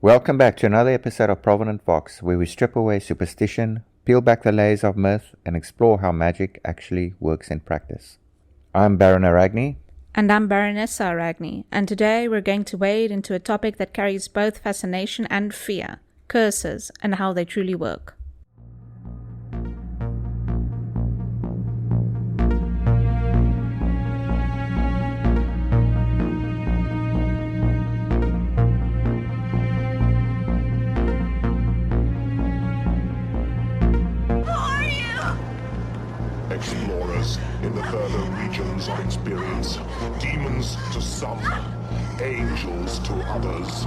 Welcome back to another episode of Provident Vox, where we strip away superstition, peel back the layers of myth, and explore how magic actually works in practice. I'm Baron Aragni. And I'm Baronessa Aragni, and today we're going to wade into a topic that carries both fascination and fear, curses, and how they truly work. Explorers in the further regions of experience, demons to some, angels to others.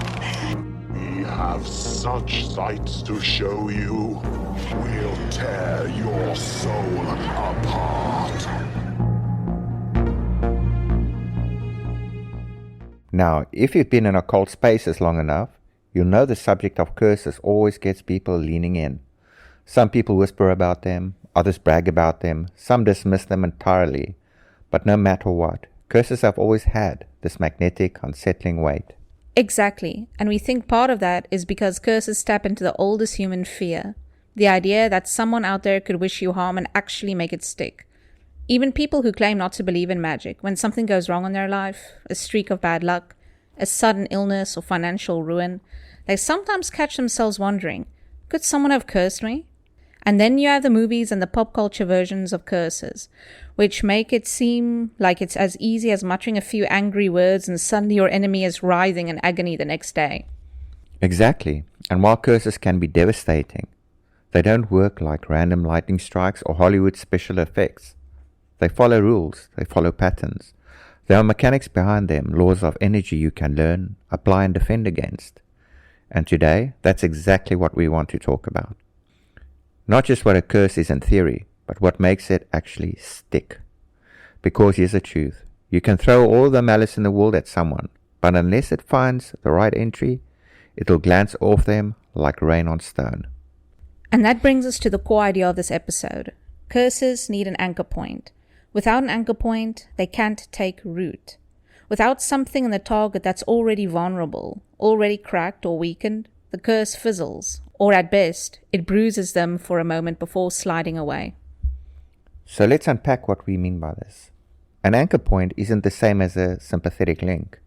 We have such sights to show you. We'll tear your soul apart. Now, if you've been in occult spaces long enough, you'll know the subject of curses always gets people leaning in. Some people whisper about them, others brag about them, some dismiss them entirely. But no matter what, curses have always had this magnetic, unsettling weight. Exactly, and we think part of that is because curses tap into the oldest human fear, the idea that someone out there could wish you harm and actually make it stick. Even people who claim not to believe in magic, when something goes wrong in their life, a streak of bad luck, a sudden illness or financial ruin, they sometimes catch themselves wondering, could someone have cursed me? And then you have the movies and the pop culture versions of curses, which make it seem like it's as easy as muttering a few angry words and suddenly your enemy is writhing in agony the next day. Exactly. And while curses can be devastating, they don't work like random lightning strikes or Hollywood special effects. They follow rules, they follow patterns. There are mechanics behind them, laws of energy you can learn, apply and defend against. And today, that's exactly what we want to talk about. Not just what a curse is in theory, but what makes it actually stick. Because here's the truth. You can throw all the malice in the world at someone, but unless it finds the right entry, it'll glance off them like rain on stone. And that brings us to the core idea of this episode. Curses need an anchor point. Without an anchor point, they can't take root. Without something in the target that's already vulnerable, already cracked or weakened, the curse fizzles, or at best, it bruises them for a moment before sliding away. So let's unpack what we mean by this. An anchor point isn't the same as a sympathetic link.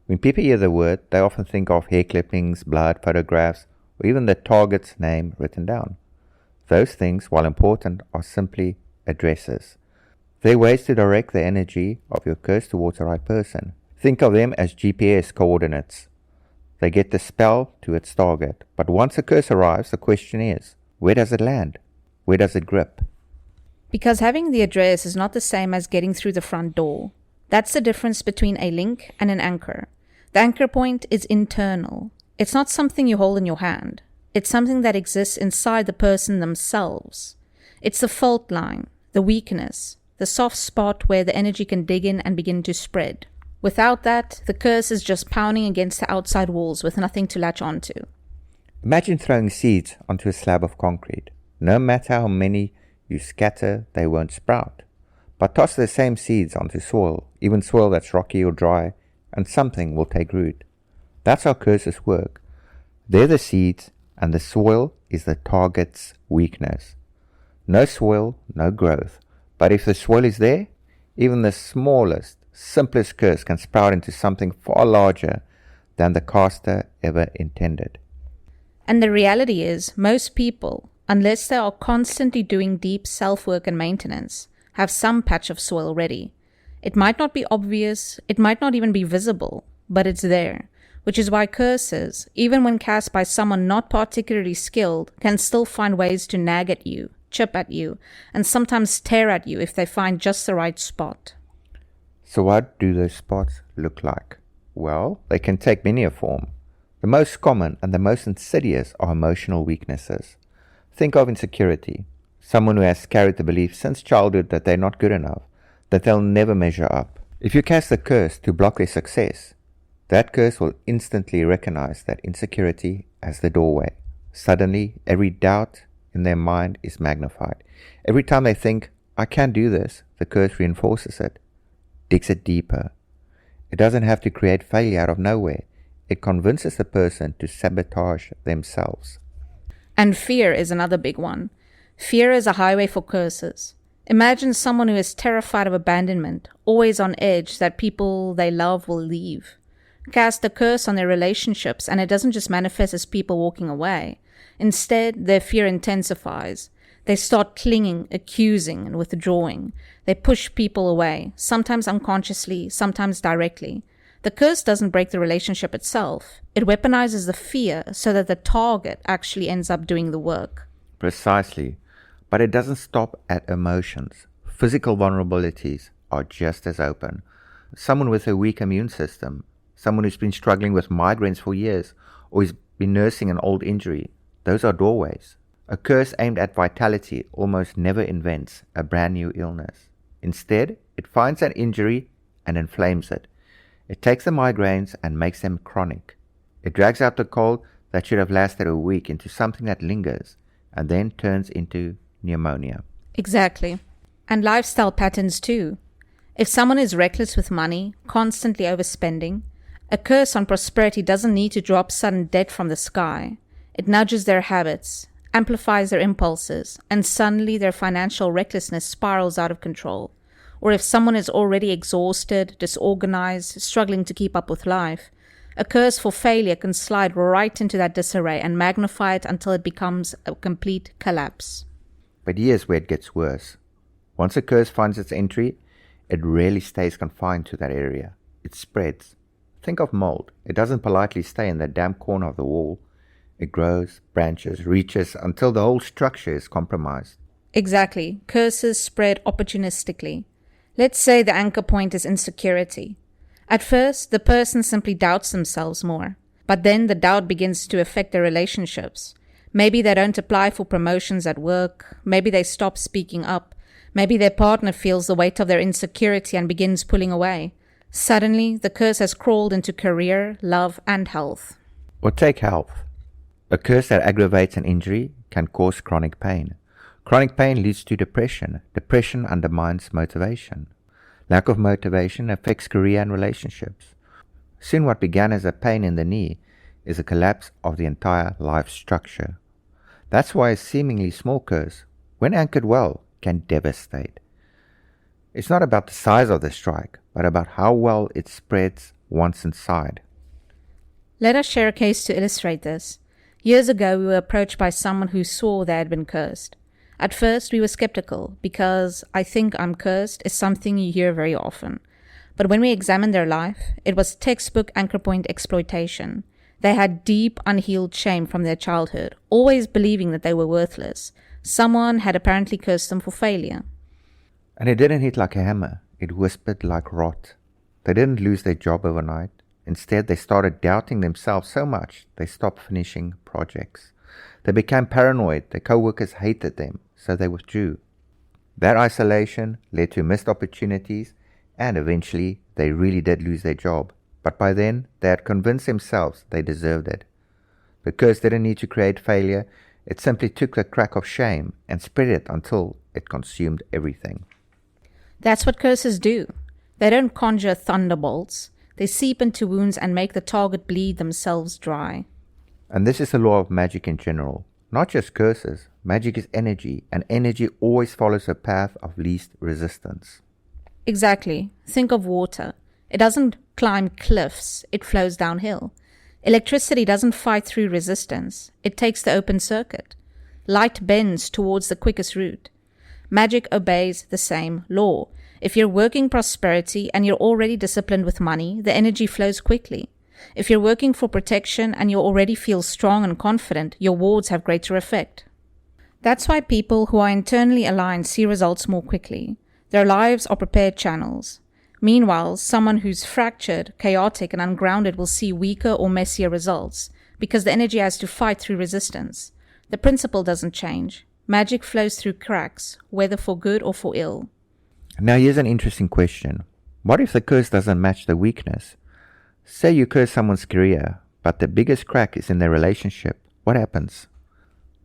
When people hear the word, they often think of hair clippings, blood, photographs, or even the target's name written down. Those things, while important, are simply addresses. They're ways to direct the energy of your curse towards the right person. Think of them as GPS coordinates. They get the spell to its target. But once the curse arrives, the question is, where does it land? Where does it grip? Because having the address is not the same as getting through the front door. That's the difference between a link and an anchor. The anchor point is internal. It's not something you hold in your hand. It's something that exists inside the person themselves. It's the fault line, the weakness, the soft spot where the energy can dig in and begin to spread. Without that, the curse is just pounding against the outside walls with nothing to latch onto. Imagine throwing seeds onto a slab of concrete. No matter how many you scatter, they won't sprout. But toss the same seeds onto soil, even soil that's rocky or dry, and something will take root. That's how curses work. They're the seeds, and the soil is the target's weakness. No soil, no growth. But if the soil is there, even the smallest, simplest curse can sprout into something far larger than the caster ever intended. And the reality is, most people, unless they are constantly doing deep self-work and maintenance, have some patch of soil ready. It might not be obvious, it might not even be visible, but it's there, which is why curses, even when cast by someone not particularly skilled, can still find ways to nag at you, chip at you, and sometimes tear at you if they find just the right spot. So what do those spots look like? Well, they can take many a form. The most common and the most insidious are emotional weaknesses. Think of insecurity. Someone who has carried the belief since childhood that they're not good enough, that they'll never measure up. If you cast a curse to block their success, that curse will instantly recognize that insecurity as the doorway. Suddenly, every doubt in their mind is magnified. Every time they think, I can't do this, the curse reinforces it, digs it deeper. It doesn't have to create failure out of nowhere. it convinces the person to sabotage themselves. And fear is another big one. Fear is a highway for curses. Imagine someone who is terrified of abandonment, always on edge that people they love will leave. Cast a curse on their relationships, and it doesn't just manifest as people walking away. Instead, their fear intensifies. They start clinging, accusing, and withdrawing. They push people away, sometimes unconsciously, sometimes directly. The curse doesn't break the relationship itself. It weaponizes the fear so that the target actually ends up doing the work. Precisely. But it doesn't stop at emotions. Physical vulnerabilities are just as open. Someone with a weak immune system, someone who's been struggling with migraines for years, or has been nursing an old injury, those are doorways. A curse aimed at vitality almost never invents a brand new illness. Instead, it finds an injury and inflames it. It takes the migraines and makes them chronic. It drags out the cold that should have lasted a week into something that lingers and then turns into pneumonia. Exactly. And lifestyle patterns too. If someone is reckless with money, constantly overspending, a curse on prosperity doesn't need to drop sudden debt from the sky. It nudges their habits, amplifies their impulses, and suddenly their financial recklessness spirals out of control. Or if someone is already exhausted, disorganized, struggling to keep up with life, a curse for failure can slide right into that disarray and magnify it until it becomes a complete collapse. But here's where it gets worse. Once a curse finds its entry, it rarely stays confined to that area. It spreads. Think of mold. It doesn't politely stay in that damp corner of the wall. It grows, branches, reaches until the whole structure is compromised. Exactly. Curses spread opportunistically. Let's say the anchor point is insecurity. At first, the person simply doubts themselves more. But then the doubt begins to affect their relationships. Maybe they don't apply for promotions at work. Maybe they stop speaking up. Maybe their partner feels the weight of their insecurity and begins pulling away. Suddenly, the curse has crawled into career, love, and health. Or take health. A curse that aggravates an injury can cause chronic pain. Chronic pain leads to depression. Depression undermines motivation. Lack of motivation affects career and relationships. Soon what began as a pain in the knee is a collapse of the entire life structure. That's why a seemingly small curse, when anchored well, can devastate. It's not about the size of the strike, but about how well it spreads once inside. Let us share a case to illustrate this. Years ago, we were approached by someone who swore they had been cursed. At first, we were skeptical because "I think I'm cursed" is something you hear very often. But when we examined their life, it was textbook Anchorpoint exploitation. They had deep, unhealed shame from their childhood, always believing that they were worthless. Someone had apparently cursed them for failure. And it didn't hit like a hammer. It whispered like rot. They didn't lose their job overnight. Instead, they started doubting themselves so much they stopped finishing projects. They became paranoid. Their co-workers hated them, so they withdrew. Their isolation led to missed opportunities, and eventually they really did lose their job. But by then, they had convinced themselves they deserved it. The curse didn't need to create failure. It simply took the crack of shame and spread it until it consumed everything. That's what curses do. They don't conjure thunderbolts. They seep into wounds and make the target bleed themselves dry. And this is the law of magic in general. Not just curses. Magic is energy, and energy always follows a path of least resistance. Exactly. Think of water. It doesn't climb cliffs, it flows downhill. Electricity doesn't fight through resistance, it takes the open circuit. Light bends towards the quickest route. Magic obeys the same law. If you're working prosperity and you're already disciplined with money, the energy flows quickly. If you're working for protection and you already feel strong and confident, your wards have greater effect. That's why people who are internally aligned see results more quickly. Their lives are prepared channels. Meanwhile, someone who's fractured, chaotic, and ungrounded will see weaker or messier results because the energy has to fight through resistance. The principle doesn't change. Magic flows through cracks, whether for good or for ill. Now here's an interesting question. What if the curse doesn't match the weakness? Say you curse someone's career, but the biggest crack is in their relationship. What happens?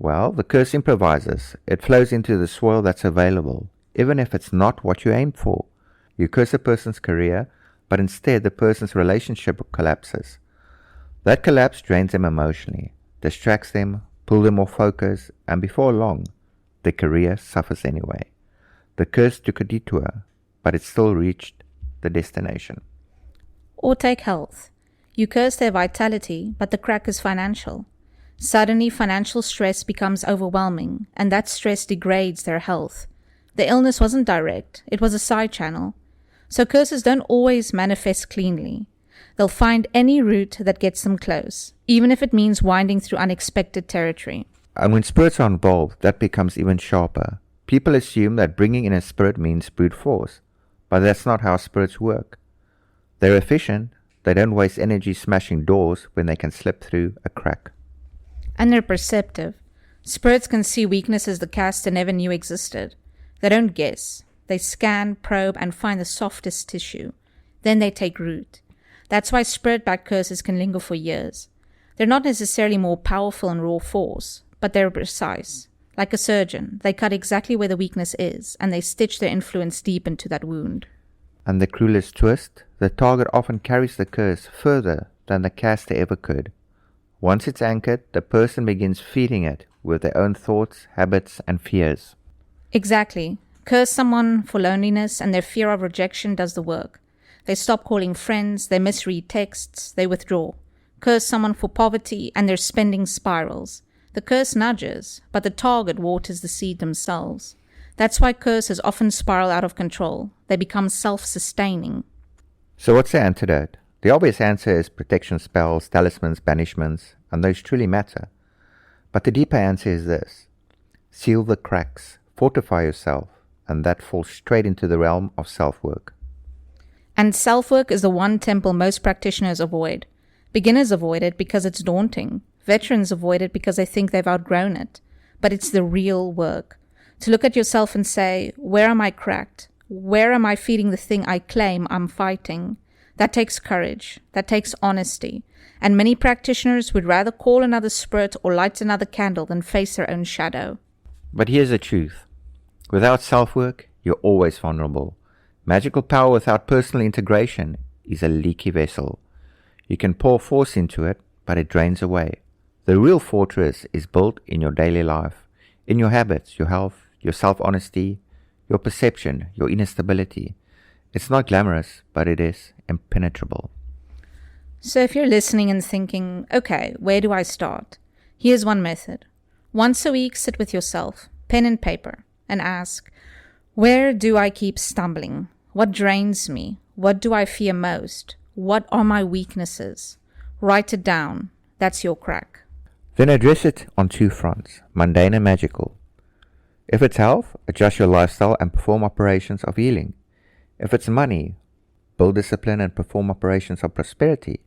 Well, the curse improvises. It flows into the soil that's available, even if it's not what you aimed for. You curse a person's career, but instead the person's relationship collapses. That collapse drains them emotionally, distracts them, pulls them off focus, and before long, their career suffers anyway. The curse took a detour, but it still reached the destination. Or take health. You curse their vitality, but the crack is financial. Suddenly, financial stress becomes overwhelming, and that stress degrades their health. The illness wasn't direct, it was a side channel. So curses don't always manifest cleanly. They'll find any route that gets them close, even if it means winding through unexpected territory. And when spirits are involved, that becomes even sharper. People assume that bringing in a spirit means brute force, but that's not how spirits work. They're efficient, they don't waste energy smashing doors when they can slip through a crack. And they're perceptive. Spirits can see weaknesses the caster never knew existed. They don't guess. They scan, probe, and find the softest tissue. Then they take root. That's why spirit-backed curses can linger for years. They're not necessarily more powerful in raw force, but they're precise. Like a surgeon, they cut exactly where the weakness is, and they stitch their influence deep into that wound. And the cruelest twist, the target often carries the curse further than the caster ever could. Once it's anchored, the person begins feeding it with their own thoughts, habits, and fears. Exactly. Curse someone for loneliness, and their fear of rejection does the work. They stop calling friends, they misread texts, they withdraw. Curse someone for poverty, and their spending spirals. The curse nudges, but the target waters the seed themselves. That's why curses often spiral out of control. They become self-sustaining. So what's the antidote? The obvious answer is protection spells, talismans, banishments, and those truly matter. But the deeper answer is this. Seal the cracks, fortify yourself, and that falls straight into the realm of self-work. And self-work is the one temple most practitioners avoid. Beginners avoid it because it's daunting. Veterans avoid it because they think they've outgrown it. But it's the real work. To look at yourself and say, where am I cracked? Where am I feeding the thing I claim I'm fighting? That takes courage. That takes honesty. And many practitioners would rather call another spirit or light another candle than face their own shadow. But here's the truth. Without self-work, you're always vulnerable. Magical power without personal integration is a leaky vessel. You can pour force into it, but it drains away. The real fortress is built in your daily life, in your habits, your health, your self-honesty, your perception, your inner stability. It's not glamorous, but it is impenetrable. So if you're listening and thinking, okay, where do I start? Here's one method. Once a week, sit with yourself, pen and paper, and ask, where do I keep stumbling? What drains me? What do I fear most? What are my weaknesses? Write it down. That's your crack. Then address it on two fronts, mundane and magical. If it's health, adjust your lifestyle and perform operations of healing. If it's money, build discipline and perform operations of prosperity.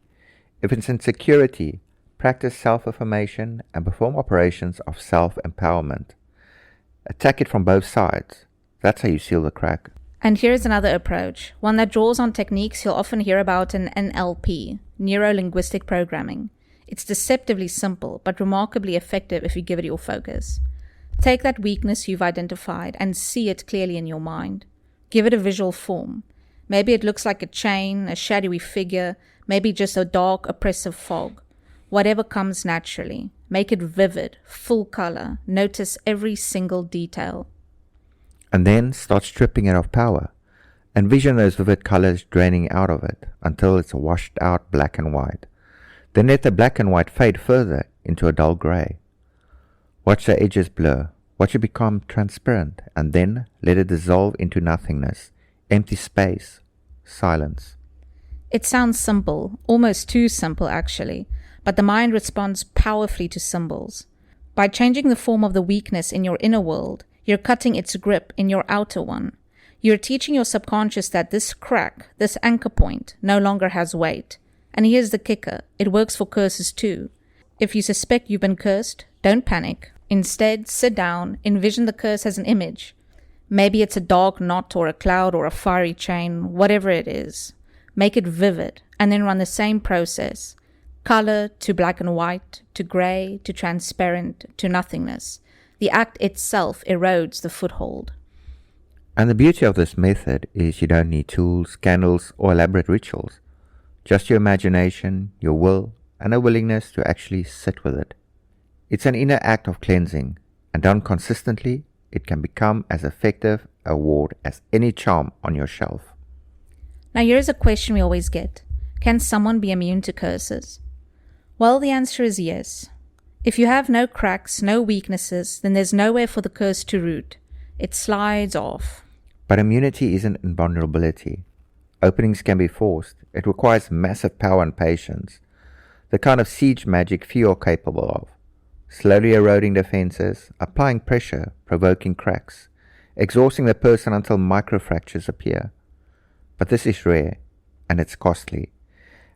If it's insecurity, practice self-affirmation and perform operations of self-empowerment. Attack it from both sides. That's how you seal the crack. And here's another approach, one that draws on techniques you'll often hear about in NLP, neuro-linguistic programming. It's deceptively simple, but remarkably effective if you give it your focus. Take that weakness you've identified and see it clearly in your mind. Give it a visual form. Maybe it looks like a chain, a shadowy figure, maybe just a dark, oppressive fog. Whatever comes naturally. Make it vivid, full color. Notice every single detail. And then start stripping it of power. Envision those vivid colors draining out of it until it's washed out black and white. Then let the black and white fade further into a dull gray. Watch the edges blur. Watch it become transparent, and then let it dissolve into nothingness, empty space, silence. It sounds simple, almost too simple actually, but the mind responds powerfully to symbols. By changing the form of the weakness in your inner world, you're cutting its grip in your outer one. You're teaching your subconscious that this crack, this anchor point, no longer has weight. And here's the kicker, it works for curses too. If you suspect you've been cursed, don't panic. Instead, sit down, envision the curse as an image. Maybe it's a dark knot or a cloud or a fiery chain, whatever it is. Make it vivid, and then run the same process. Color to black and white, to gray, to transparent, to nothingness. The act itself erodes the foothold. And the beauty of this method is you don't need tools, candles, or elaborate rituals. Just your imagination, your will, and a willingness to actually sit with it. It's an inner act of cleansing, and done consistently, it can become as effective a ward as any charm on your shelf. Now here's a question we always get. Can someone be immune to curses? Well, the answer is yes. If you have no cracks, no weaknesses, then there's nowhere for the curse to root. It slides off. But immunity isn't invulnerability. Openings can be forced. It requires massive power and patience. The kind of siege magic few are capable of. Slowly eroding defenses, applying pressure, provoking cracks, exhausting the person until microfractures appear. But this is rare, and it's costly.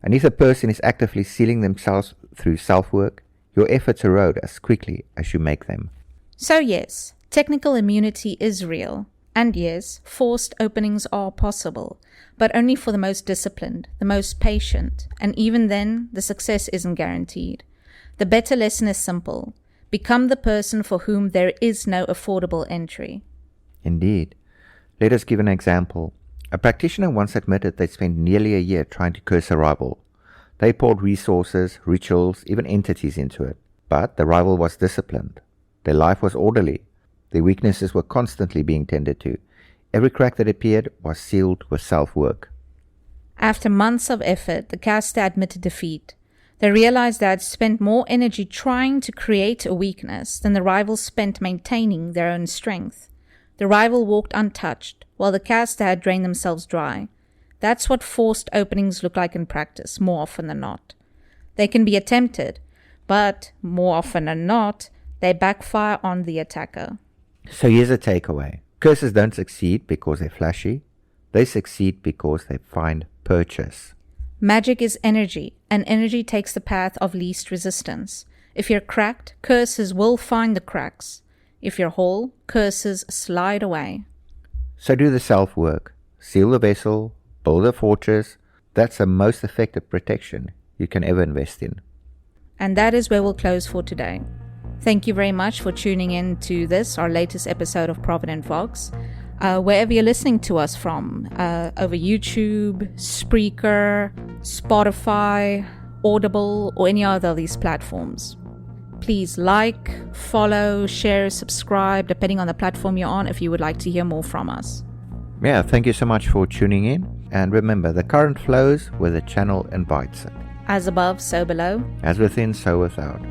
And if the person is actively sealing themselves through self-work, your efforts erode as quickly as you make them. So yes, technical immunity is real. And yes, forced openings are possible, but only for the most disciplined, the most patient, and even then, the success isn't guaranteed. The better lesson is simple. Become the person for whom there is no affordable entry. Indeed. Let us give an example. A practitioner once admitted they spent nearly a year trying to curse a rival. They poured resources, rituals, even entities into it. But the rival was disciplined. Their life was orderly. Their weaknesses were constantly being tended to. Every crack that appeared was sealed with self-work. After months of effort, the caster admitted defeat. They realized they had spent more energy trying to create a weakness than the rivals spent maintaining their own strength. The rival walked untouched, while the caster had drained themselves dry. That's what forced openings look like in practice, more often than not. They can be attempted, but more often than not, they backfire on the attacker. So here's a takeaway. Curses don't succeed because they're flashy. They succeed because they find purchase. Magic is energy, and energy takes the path of least resistance. If you're cracked, curses will find the cracks. If you're whole, curses slide away. So do the self-work. Seal the vessel, build a fortress. That's the most effective protection you can ever invest in. And that is where we'll close for today. Thank you very much for tuning in to this, our latest episode of Provident Vox. Wherever you're listening to us from, over YouTube, Spreaker, Spotify, Audible, or any other of these platforms. Please like, follow, share, subscribe, depending on the platform you're on, if you would like to hear more from us. Yeah, thank you so much for tuning in. And remember, the current flows where the channel invites it. As above, so below. As within, so without.